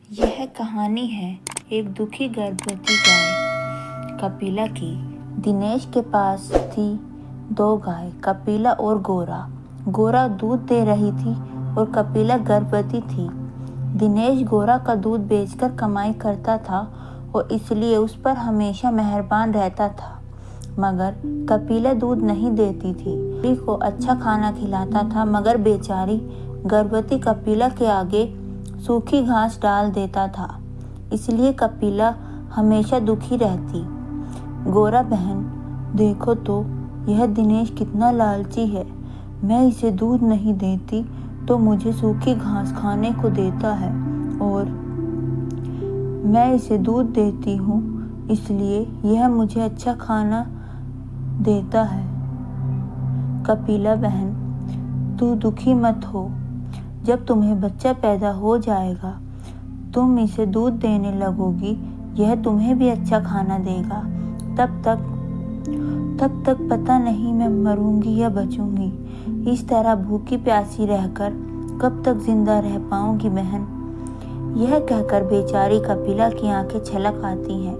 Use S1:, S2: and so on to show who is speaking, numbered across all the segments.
S1: यह कहानी है एक दुखी गर्भवती गाय कपिला की। दिनेश के पास थी 2 गाय, कपिला और गोरा। गोरा दूध दे रही थी और कपिला गर्भवती थी। दिनेश गोरा का दूध बेचकर कमाई करता था और इसलिए उस पर हमेशा मेहरबान रहता था, मगर कपिला दूध नहीं देती थी। कपिला को अच्छा खाना खिलाता था, मगर बेचारी गर्भवती कपिला के आगे सूखी घास डाल देता था, इसलिए कपिला हमेशा दुखी रहती। गोरा बहन, देखो तो यह दिनेश कितना लालची है। मैं इसे दूध नहीं देती तो मुझे सूखी घास खाने को देता है, और मैं इसे दूध देती हूँ इसलिए यह मुझे अच्छा खाना देता है। कपिला बहन, तू दुखी मत हो। जब तुम्हें बच्चा पैदा हो जाएगा, तुम इसे दूध देने लगोगी, यह तुम्हें भी अच्छा खाना देगा। तब तक पता नहीं मैं मरूंगी या बचूंगी। इस तरह भूखी प्यासी रहकर कब तक जिंदा रह पाऊंगी बहन। यह कहकर बेचारी कपिला की आंखें छलक आती हैं।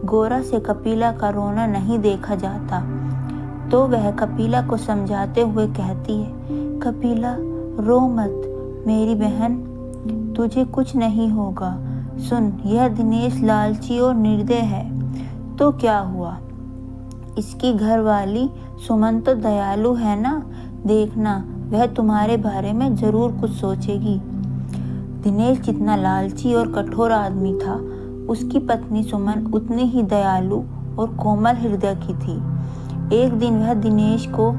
S1: गोरा से कपिला का रोना नहीं देखा जाता, तो वह कपिला को समझाते हुए कहती है, कपिला रो मत मेरी बहन, तुझे कुछ नहीं होगा। सुन, यह दिनेश लालची और निर्दय है तो क्या हुआ, इसकी घरवाली सुमन तो दयालु है ना। देखना, वह तुम्हारे बारे में जरूर कुछ सोचेगी। दिनेश जितना लालची और कठोर आदमी था, उसकी पत्नी सुमन उतनी ही दयालु और कोमल हृदय की थी। एक दिन वह दिनेश को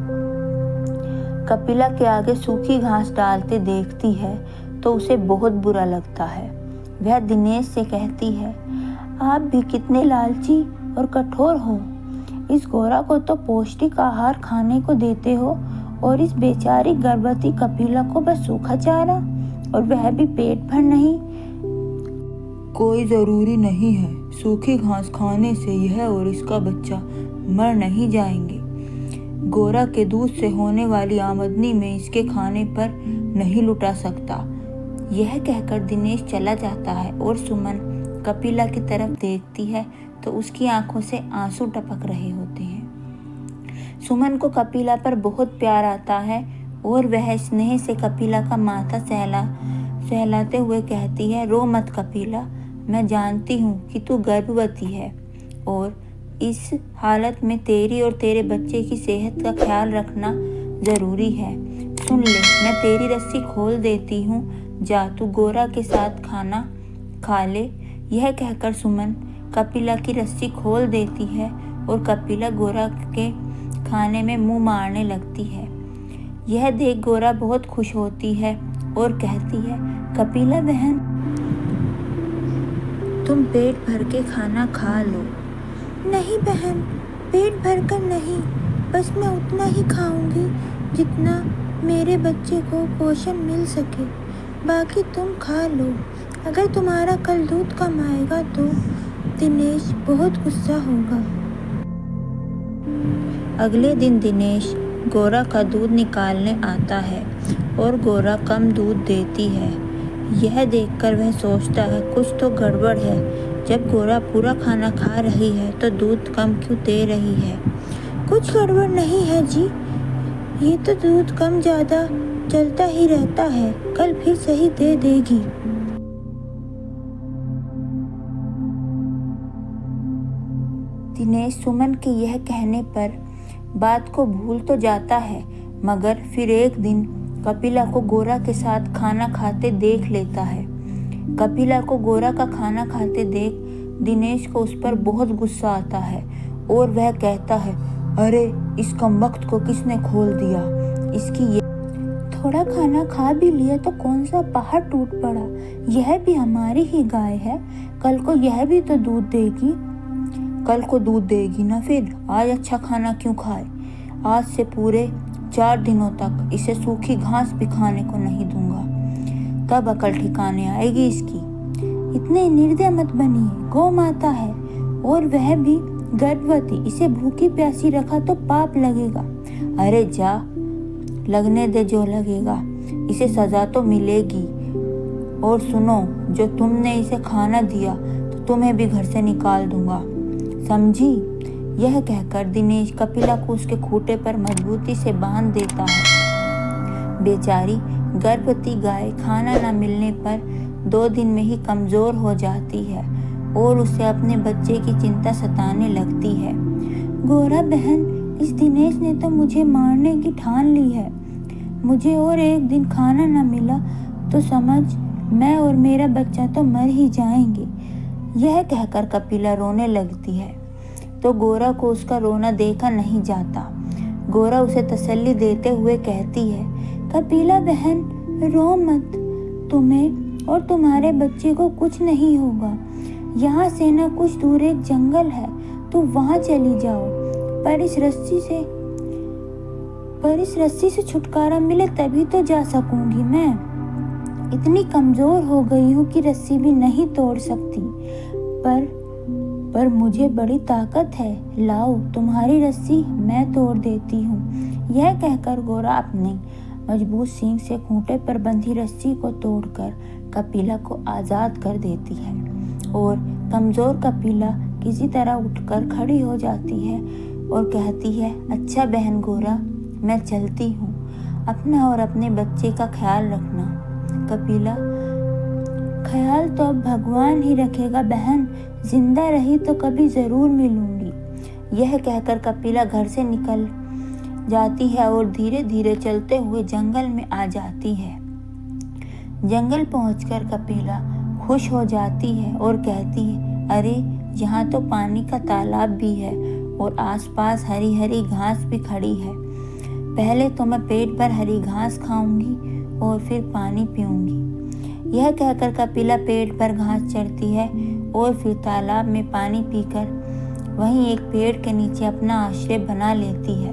S1: कपिला के आगे सूखी घास डालते देखती है तो उसे बहुत बुरा लगता है। वह दिनेश से कहती है, आप भी कितने लालची और कठोर हो। इस गोरा को तो पौष्टिक आहार खाने को देते हो और इस बेचारी गर्भवती कपिला को बस सूखा चारा, और वह भी पेट भर नहीं।
S2: कोई जरूरी नहीं है, सूखी घास खाने से यह और इसका बच्चा मर नहीं जाएंगे। गोरा के दूध से होने वाली आमदनी में इसके खाने पर नहीं लुटा सकता। यह कहकर दिनेश चला जाता है और सुमन कपिला की तरफ देखती है तो उसकी आंखों से आंसू टपक रहे होते हैं। सुमन को कपिला पर बहुत प्यार आता है और वह स्नेह से कपिला का माथा सहलाते हुए कहती है, रो मत कपिला, मैं जानती हूँ कि तू गर्भवती है और इस हालत में तेरी और तेरे बच्चे की सेहत का ख्याल रखना जरूरी है। सुन ले, मैं तेरी रस्सी खोल देती हूँ, जा तू गोरा के साथ खाना खा ले। यह कहकर सुमन कपिला की रस्सी खोल देती है और कपिला गोरा के खाने में मुंह मारने लगती है। यह देख गोरा बहुत खुश होती है और कहती है, कपिला बहन, तुम पेट भर के खाना खा लो।
S3: नहीं बहन, पेट भरकर नहीं, बस मैं उतना ही खाऊंगी जितना मेरे बच्चे को पोषण मिल सके। बाकी तुम खा लो। अगर तुम्हारा कल दूध कम आएगा तो दिनेश बहुत गुस्सा होगा।
S1: अगले दिन दिनेश गोरा का दूध निकालने आता है और गोरा कम दूध देती है। यह देखकर वह सोचता है, कुछ तो गड़बड़ है। जब गोरा पूरा खाना खा रही है तो दूध कम क्यों दे रही है।
S3: कुछ गड़बड़ नहीं है जी, ये तो दूध कम ज़्यादा चलता ही रहता है, कल फिर सही दे देगी।
S1: दिनेश सुमन के यह कहने पर बात को भूल तो जाता है, मगर फिर एक दिन कपिला को गोरा के साथ खाना खाते देख लेता है। कपिला को गोरा का खाना खाते देख दिनेश को उस पर बहुत गुस्सा आता है और वह कहता है, अरे इस कमबख्त को किसने खोल दिया, इसकी ये
S3: थोड़ा खाना खा भी लिया तो कौन सा पहाड़ टूट पड़ा। यह भी हमारी ही गाय है, कल को यह भी तो दूध देगी।
S1: कल को दूध देगी ना, फिर आज अच्छा खाना क्यों खाए। आज से पूरे 4 दिनों तक इसे सूखी घास भी खाने को नहीं दूंगा, तब अकल ठिकाने आएगी इसकी।
S3: इतने निर्दय मत बनिए, गौ माता है और वह भी गर्भवती, इसे भूखी प्यासी रखा तो पाप लगेगा।
S1: अरे जा, लगने दे जो लगेगा, इसे सजा तो मिलेगी और सुनो, जो तुमने इसे खाना दिया तो तुम्हें भी घर से निकाल दूंगा, समझी? यह कहकर दिनेश कपिला को उसके खूंटे पर मजबूती से बांध देता है। बेचारी गर्भवती गाय खाना न मिलने पर 2 दिन में ही कमज़ोर हो जाती है और उसे अपने बच्चे की चिंता सताने लगती है।
S3: गोरा बहन, इस दिनेश ने तो मुझे मारने की ठान ली है। मुझे और 1 दिन खाना न मिला तो समझ, मैं और मेरा बच्चा तो मर ही जाएंगे।
S1: यह कहकर कपिला रोने लगती है तो गोरा को उसका रोना देखा नहीं जाता। गोरा उसे तसल्ली देते हुए कहती है,
S3: कपिला बहन, रो मत। तुम्हें और तुम्हारे बच्चे को कुछ नहीं होगा। यहाँ से न कुछ दूर एक जंगल है, तो वहाँ चली जाओ। पर इस रस्सी से छुटकारा मिले तभी तो जा सकूंगी। मैं इतनी कमज़ोर हो गई हूँ कि रस्सी भी नहीं तोड़ सकती। पर मुझे बड़ी ताकत है। लाओ, तुम्हारी रस्सी मैं तोड़ देती हूँ। यह कहकर गोरा अपनी मजबूत सींग से खूंटे पर बंधी रस्सी को तोड़कर कपिला को आज़ाद कर देती है और कमज़ोर कपिला किसी तरह उठकर खड़ी हो जाती है और कहती है, अच्छा बहन गोरा, मैं चलती हूँ। अपना और अपने बच्चे का ख्याल रखना। कपिला, ख्याल तो अब भगवान ही रखेगा बहन। जिंदा रही तो कभी ज़रूर मिलूंगी। यह कहकर कपिला घर से निकल जाती है और धीरे धीरे चलते हुए जंगल में आ जाती है। जंगल पहुंचकर कपिला खुश हो जाती है और कहती है, अरे यहाँ तो पानी का तालाब भी है और आसपास हरी हरी घास भी खड़ी है। पहले तो मैं पेट भर हरी घास खाऊंगी और फिर पानी पीऊंगी। यह कहकर कपिला पेट भर घास चढ़ती है और फिर तालाब में पानी पीकर वहीं एक पेड़ के नीचे अपना आश्रय बना लेती है।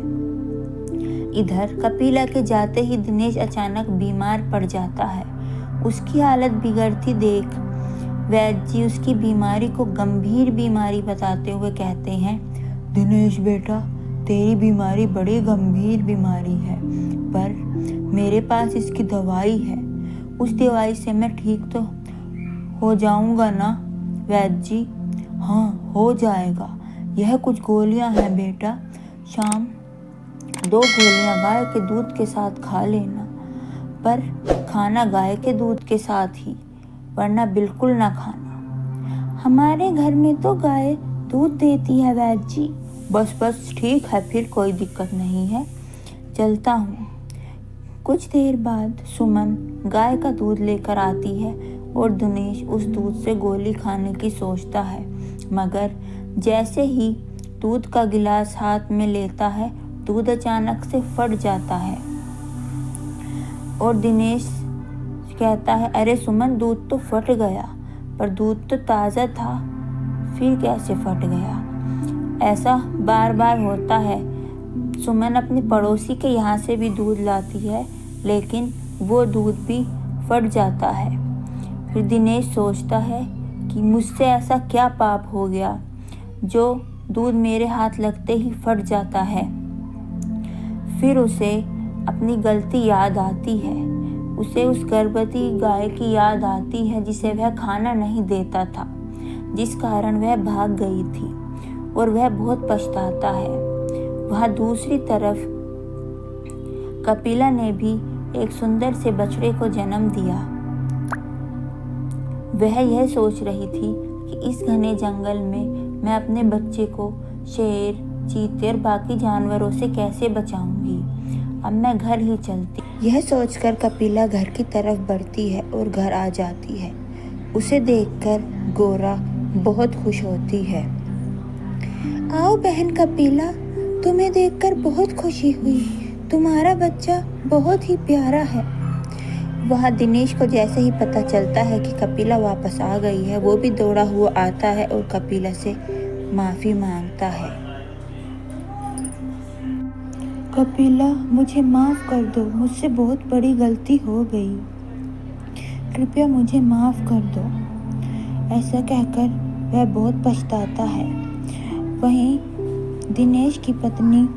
S3: इधर कपिला के जाते ही दिनेश अचानक बीमार पड़ जाता है। उसकी हालत बिगड़ती देख वैद्य जी उसकी बीमारी को गंभीर बीमारी बताते हुए कहते हैं,
S2: दिनेश बेटा, तेरी बीमारी बड़ी गंभीर बीमारी है, पर मेरे पास इसकी दवाई है। उस दवाई से मैं ठीक तो हो जाऊंगा ना वैद्य जी?
S1: हाँ, हो जाएगा। यह कुछ गोलियां हैं बेटा। शाम 2 गोलियां गाय के दूध के साथ खा लेना, पर खाना गाय के दूध के साथ ही, वरना बिल्कुल ना खाना।
S3: हमारे घर में तो गाय दूध देती है वैद्य जी।
S1: बस ठीक है, फिर कोई दिक्कत नहीं है, चलता हूँ।
S3: कुछ देर बाद
S1: सुमन गाय का दूध लेकर आती है और दिनेश उस दूध से गोली खाने की सोचता है, मगर जैसे ही दूध का गिलास हाथ में लेता है, दूध अचानक से फट जाता है और दिनेश कहता है, अरे सुमन, दूध तो फट गया। पर दूध तो ताज़ा था, फिर कैसे फट गया? ऐसा बार बार होता है। सुमन अपने पड़ोसी के यहाँ से भी दूध लाती है, लेकिन वो दूध भी फट जाता है। फिर दिनेश सोचता है कि मुझसे ऐसा क्या पाप हो गया जो दूध मेरे हाथ लगते ही फट जाता है। फिर उसे अपनी गलती याद आती है। उसे उस गर्भवती गाय की याद आती है जिसे वह खाना नहीं देता था, जिस कारण वह भाग गई थी, और वह बहुत पछताता है। वहाँ दूसरी तरफ कपिला ने भी एक सुंदर से बछड़े को जन्म दिया। वह यह सोच रही थी कि इस घने जंगल में मैं अपने बच्चे को शेर, चीते और बाकी जानवरों से कैसे बचाऊंगी। अब मैं घर ही चलती।
S3: यह सोचकर कपिला घर की तरफ बढ़ती है और घर आ जाती है। उसे देखकर गोरा बहुत खुश होती है। आओ बहन कपिला, तुम्हें देखकर बहुत खुशी हुई। तुम्हारा बच्चा बहुत ही प्यारा है।
S1: वहाँ दिनेश को जैसे ही पता चलता है कि कपिला वापस आ गई है, वो भी दौड़ा हुआ आता है और कपिला से माफ़ी मांगता है।
S3: कपिला, मुझे माफ़ कर दो, मुझसे बहुत बड़ी गलती हो गई। कृपया मुझे माफ़ कर दो। ऐसा कहकर वह बहुत पछताता है। वहीं दिनेश की पत्नी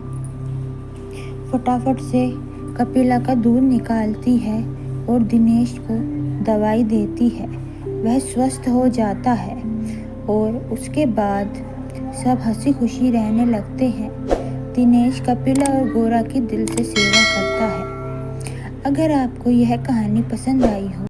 S3: फटाफट से कपिला का दूध निकालती है और दिनेश को दवाई देती है वह स्वस्थ हो जाता है और उसके बाद सब हंसी खुशी रहने लगते हैं। दिनेश कपिला और गोरा की दिल से सेवा करता है। अगर आपको यह कहानी पसंद आई हो